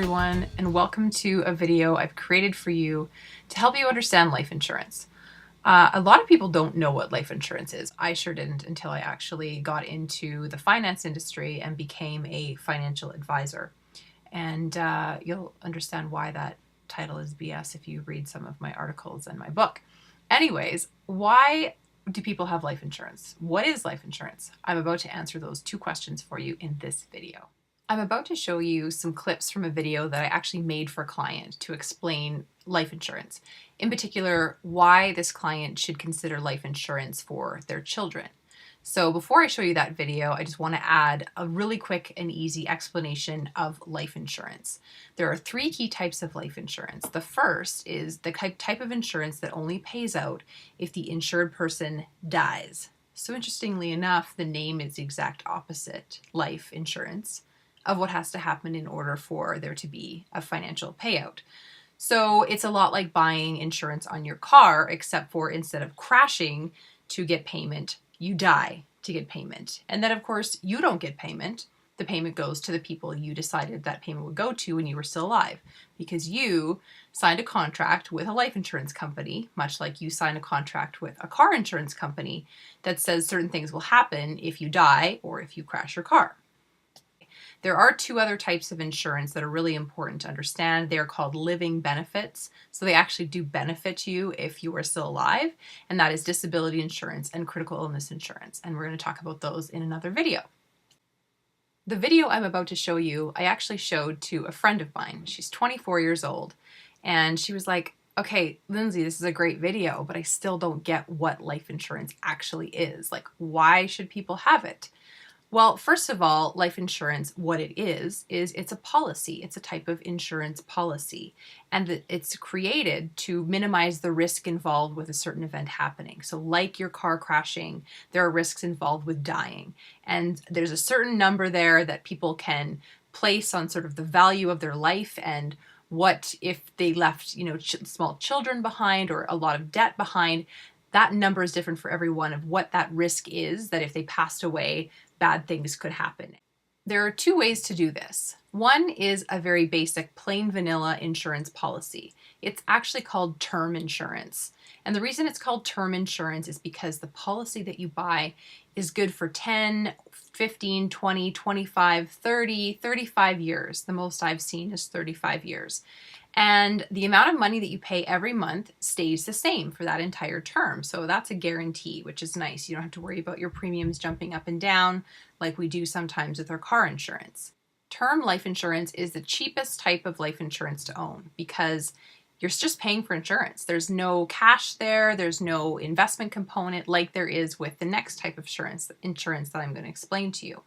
everyone, and welcome to a video I've created for you to help you understand life insurance. A lot of people don't know what life insurance is. I sure didn't until I actually got into the finance industry and became a financial advisor. And you'll understand why that title is BS if you read some of my articles and my book. Anyways, why do people have life insurance? What is life insurance? I'm about to answer those two questions for you in this video. I'm about to show you some clips from a video that I actually made for a client to explain life insurance. In particular, why this client should consider life insurance for their children. So before I show you that video, I just want to add a really quick and easy explanation of life insurance. There are three key types of life insurance. The first is the type of insurance that only pays out if the insured person dies. So interestingly enough, the name is the exact opposite, life insurance, of what has to happen in order for there to be a financial payout. So it's a lot like buying insurance on your car, except for instead of crashing to get payment, you die to get payment. And then of course you don't get payment. The payment goes to the people you decided that payment would go to when you were still alive, because you signed a contract with a life insurance company, much like you sign a contract with a car insurance company that says certain things will happen if you die or if you crash your car. There are two other types of insurance that are really important to understand. They are called living benefits. So they actually do benefit you if you are still alive, and that is disability insurance and critical illness insurance. And we're going to talk about those in another video. The video I'm about to show you, I actually showed to a friend of mine. She's 24 years old, and she was like, okay, Lyndsie, this is a great video, but I still don't get what life insurance actually is. Like, why should people have it? Well, first of all, life insurance, what it is it's a policy. It's a type of insurance policy. And it's created to minimize the risk involved with a certain event happening. So like your car crashing, there are risks involved with dying. And there's a certain number there that people can place on sort of the value of their life and what if they left, small children behind or a lot of debt behind. That number is different for everyone of what that risk is, that if they passed away, bad things could happen. There are two ways to do this. One is a very basic plain vanilla insurance policy. It's actually called term insurance. And the reason it's called term insurance is because the policy that you buy is good for 10, 15, 20, 25, 30, 35 years. The most I've seen is 35 years. And the amount of money that you pay every month stays the same for that entire term. So that's a guarantee, which is nice. You don't have to worry about your premiums jumping up and down like we do sometimes with our car insurance. Term life insurance is the cheapest type of life insurance to own because you're just paying for insurance. There's no cash there. There's no investment component like there is with the next type of insurance that I'm going to explain to you.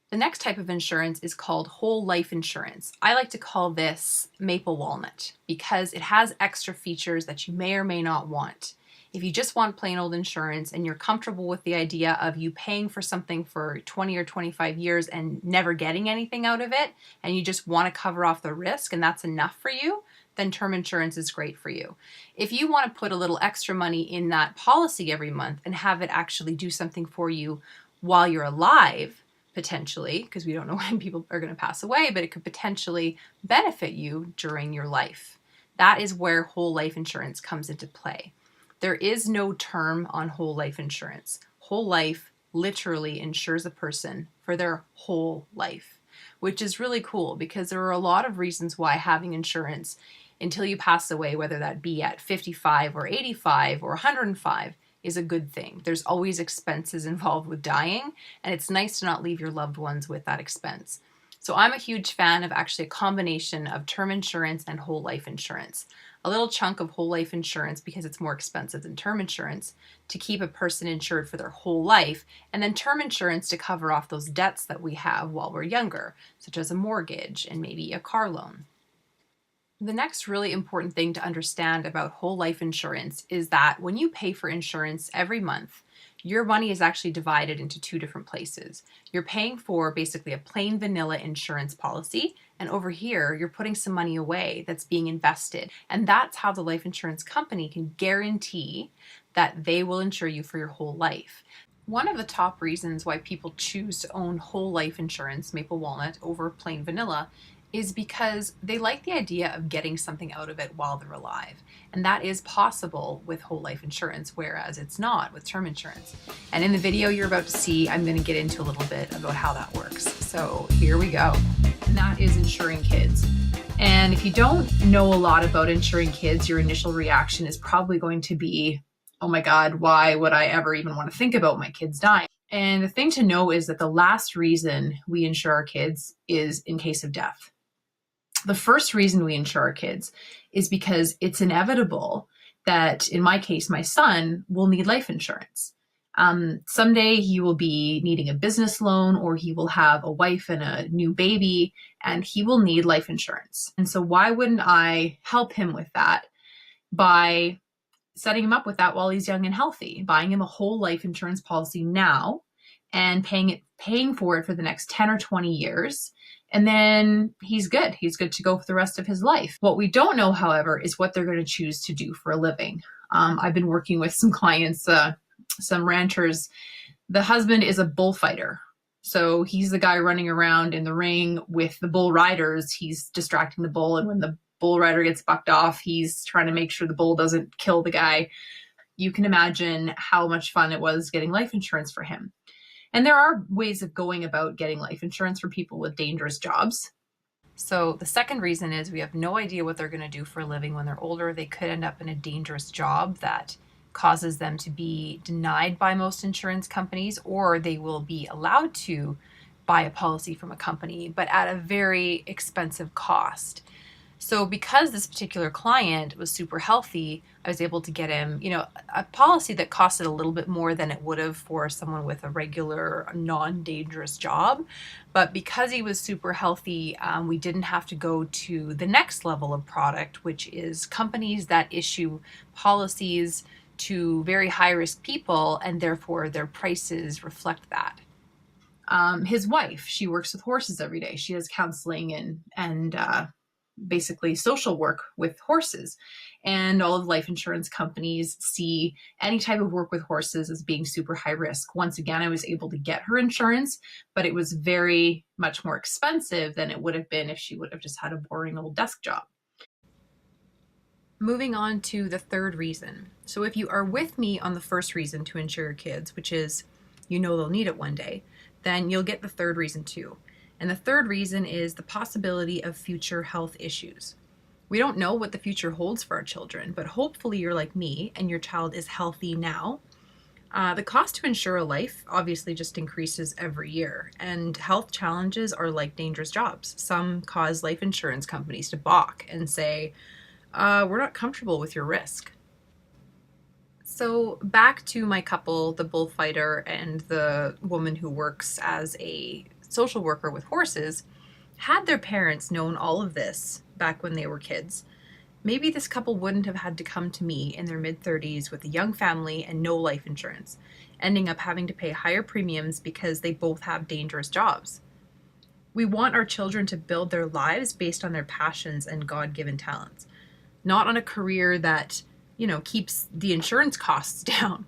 The next type of insurance is called whole life insurance. I like to call this maple walnut because it has extra features that you may or may not want. If you just want plain old insurance and you're comfortable with the idea of you paying for something for 20 or 25 years and never getting anything out of it, and you just want to cover off the risk and that's enough for you, then term insurance is great for you. If you want to put a little extra money in that policy every month and have it actually do something for you while you're alive, potentially, because we don't know when people are going to pass away, but it could potentially benefit you during your life. That is where whole life insurance comes into play. There is no term on whole life insurance. Whole life literally insures a person for their whole life, which is really cool because there are a lot of reasons why having insurance until you pass away, whether that be at 55 or 85 or 105, is a good thing. There's always expenses involved with dying, and it's nice to not leave your loved ones with that expense. So I'm a huge fan of actually a combination of term insurance and whole life insurance. A little chunk of whole life insurance because it's more expensive than term insurance to keep a person insured for their whole life, and then term insurance to cover off those debts that we have while we're younger, such as a mortgage and maybe a car loan. The next really important thing to understand about whole life insurance is that when you pay for insurance every month, your money is actually divided into two different places. You're paying for basically a plain vanilla insurance policy, and over here, you're putting some money away that's being invested. And that's how the life insurance company can guarantee that they will insure you for your whole life. One of the top reasons why people choose to own whole life insurance, maple walnut, over plain vanilla is because they like the idea of getting something out of it while they're alive. And that is possible with whole life insurance, whereas it's not with term insurance. And in the video you're about to see, I'm going to get into a little bit about how that works. So here we go. And that is insuring kids. And if you don't know a lot about insuring kids, your initial reaction is probably going to be, oh my God, why would I ever even want to think about my kids dying? And the thing to know is that the last reason we insure our kids is in case of death. The first reason we insure our kids is because it's inevitable that, in my case, my son will need life insurance. Someday he will be needing a business loan, or he will have a wife and a new baby, and he will need life insurance. And so why wouldn't I help him with that by setting him up with that while he's young and healthy, buying him a whole life insurance policy now and paying for it for the next 10 or 20 years. And then he's good. He's good to go for the rest of his life. What we don't know, however, is what they're going to choose to do for a living. I've been working with some clients, some ranchers. The husband is a bullfighter. So he's the guy running around in the ring with the bull riders. He's distracting the bull. And when the bull rider gets bucked off, he's trying to make sure the bull doesn't kill the guy. You can imagine how much fun it was getting life insurance for him. And there are ways of going about getting life insurance for people with dangerous jobs. So the second reason is we have no idea what they're going to do for a living when they're older. They could end up in a dangerous job that causes them to be denied by most insurance companies, or they will be allowed to buy a policy from a company, but at a very expensive cost. So because this particular client was super healthy, I was able to get him, a policy that costed a little bit more than it would have for someone with a regular, non-dangerous job. But because he was super healthy, we didn't have to go to the next level of product, which is companies that issue policies to very high-risk people, and therefore their prices reflect that. His wife, she works with horses every day. She does counseling and basically social work with horses. And all of life insurance companies see any type of work with horses as being super high risk. Once again, I was able to get her insurance, but it was very much more expensive than it would have been if she would have just had a boring old desk job. Moving on to the third reason. So if you are with me on the first reason to insure your kids, which is they'll need it one day, then you'll get the third reason too. And the third reason is the possibility of future health issues. We don't know what the future holds for our children, but hopefully you're like me and your child is healthy now. The cost to insure a life obviously just increases every year, and health challenges are like dangerous jobs. Some cause life insurance companies to balk and say, we're not comfortable with your risk. So back to my couple, the bullfighter and the woman who works as a social worker with horses. Had their parents known all of this back when they were kids, maybe this couple wouldn't have had to come to me in their mid-30s with a young family and no life insurance, ending up having to pay higher premiums because they both have dangerous jobs. We want our children to build their lives based on their passions and God-given talents, not on a career that, keeps the insurance costs down.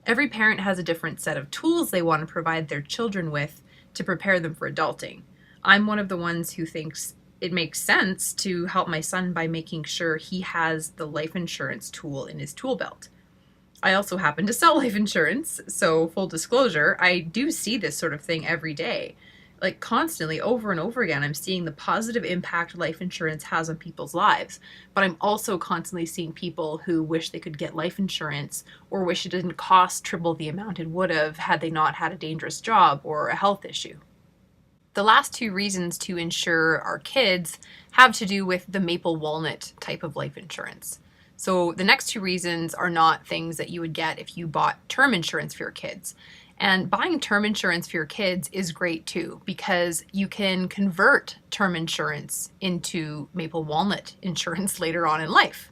Every parent has a different set of tools they want to provide their children with to prepare them for adulting. I'm one of the ones who thinks it makes sense to help my son by making sure he has the life insurance tool in his tool belt. I also happen to sell life insurance, so full disclosure, I do see this sort of thing every day. Like constantly, over and over again, I'm seeing the positive impact life insurance has on people's lives. But I'm also constantly seeing people who wish they could get life insurance or wish it didn't cost triple the amount it would have had they not had a dangerous job or a health issue. The last two reasons to insure our kids have to do with the maple walnut type of life insurance. So the next two reasons are not things that you would get if you bought term insurance for your kids. And buying term insurance for your kids is great too, because you can convert term insurance into maple walnut insurance later on in life.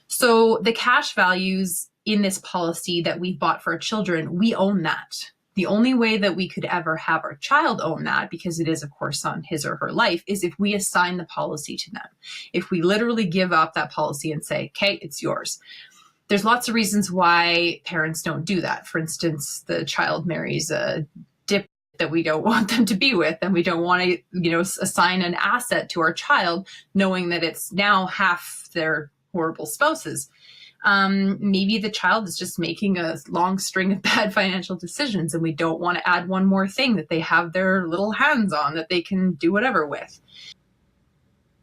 So the cash values in this policy that we've bought for our children, we own that. The only way that we could ever have our child own that, because it is, of course, on his or her life, is if we assign the policy to them. If we literally give up that policy and say, okay, it's yours. There's lots of reasons why parents don't do that. For instance, the child marries a dip that we don't want them to be with, and we don't want to, assign an asset to our child knowing that it's now half their horrible spouses. Maybe the child is just making a long string of bad financial decisions, and we don't want to add one more thing that they have their little hands on that they can do whatever with.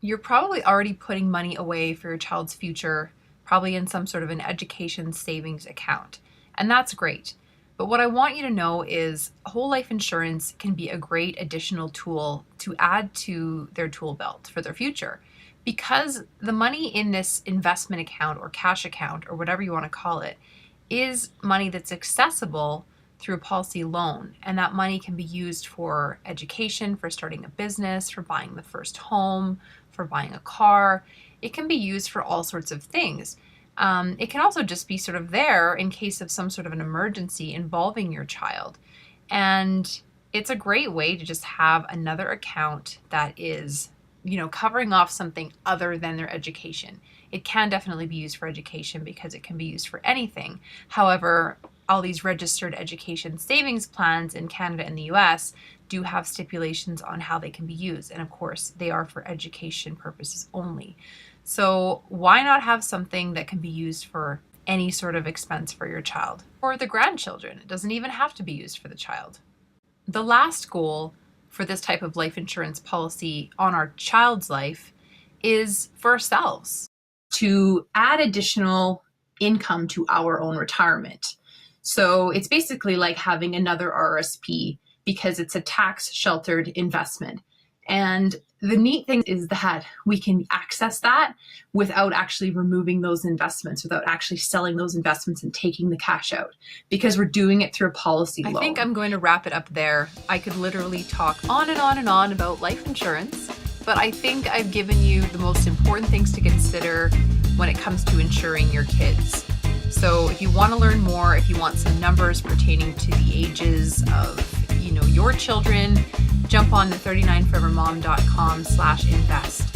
You're probably already putting money away for your child's future, probably in some sort of an education savings account. And that's great. But what I want you to know is whole life insurance can be a great additional tool to add to their tool belt for their future. Because the money in this investment account or cash account or whatever you want to call it is money that's accessible through a policy loan. And that money can be used for education, for starting a business, for buying the first home, for buying a car. It can be used for all sorts of things. It can also just be sort of there in case of some sort of an emergency involving your child. And it's a great way to just have another account that is, covering off something other than their education. It can definitely be used for education because it can be used for anything. However, all these registered education savings plans in Canada and the US do have stipulations on how they can be used. And of course, they are for education purposes only. So why not have something that can be used for any sort of expense for your child or the grandchildren? It doesn't even have to be used for the child. The last goal for this type of life insurance policy on our child's life is for ourselves, to add additional income to our own retirement. So it's basically like having another RSP because it's a tax sheltered investment. And the neat thing is that we can access that without actually removing those investments, without actually selling those investments and taking the cash out, because we're doing it through a policy loan. I think I'm going to wrap it up there. I could literally talk on and on and on about life insurance, but I think I've given you the most important things to consider when it comes to insuring your kids. So if you want to learn more, if you want some numbers pertaining to the ages of, your children, jump on the 39forevermom.com/invest.